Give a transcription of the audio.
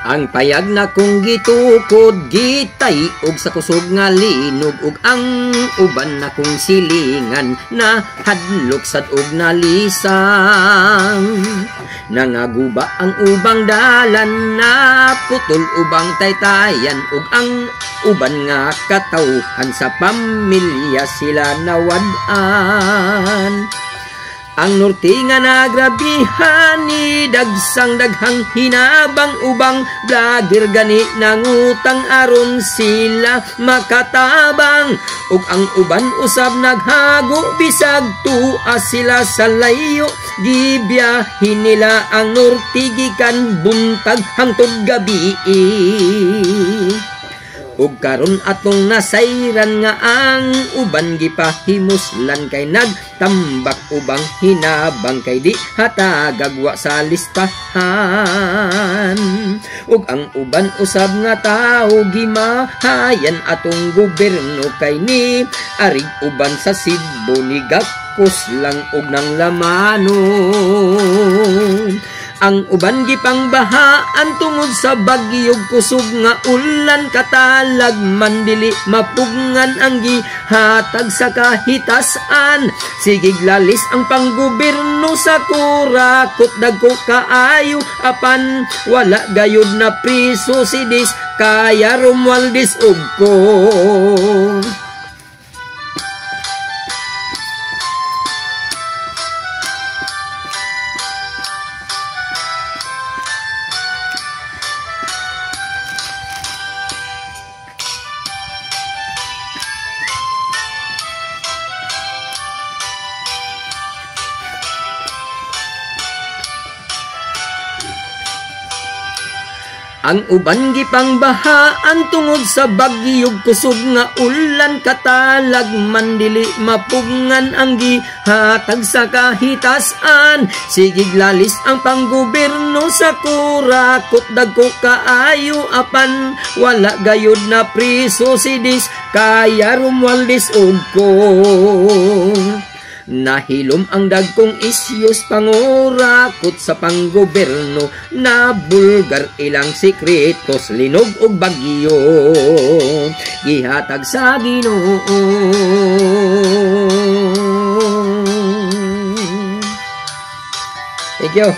Ang payag na kong gitukod, gitay og sa kusog nga linog, ug ang uban na kong silingan na hadlok sad og nalisang. Nangaguba ang ubang dalan na putol ubang taytayan, ug ang uban nga katawhan sa pamilya sila nawad-an. Ang norte nga nagrabihan ni dagsang daghang hinabang ubang vlogger gani nangutang aron sila makatabang, ug ang uban usab naghago bisag tuas sila sa layo, gibiyahin nila ang norte gikan buntag hangtod gabi. Ug karon atong nasayran nga ang uban gipahimuslan kay nagtambak ubang hinabang kay di hatagagwa sa listahan. Ug ang uban usab nga tao gimahayan atong gobyerno kay ni arig uban sa Cebu ni gakos lang og nang lamanon. Ang uban gipangbahaan tungod sa bagyog kusog nga ulan katalag man dili mapugngan ang gihatag sa kahitasan. Sigig lalis ang panggobyerno sa kurakot dagko kaayo apan wala gayud na priso si Dis kaya Romualdez ug ko. Ang uban gipangbahaan tungod sa bagyog kusog nga ulan katalag man dili mapugngan ang gihatag sa kahitasan. Sigig lalis ang panggobyerno sa kurakot dagko kaayo apan wala gayud na priso si Dis kaya Romualdez ug ko. Nahilom ang dagkong isyos pangurakot sa panggobyerno na bulgar ilang sikretos linog og bagyo gihatag sa Ginoo. Thank you.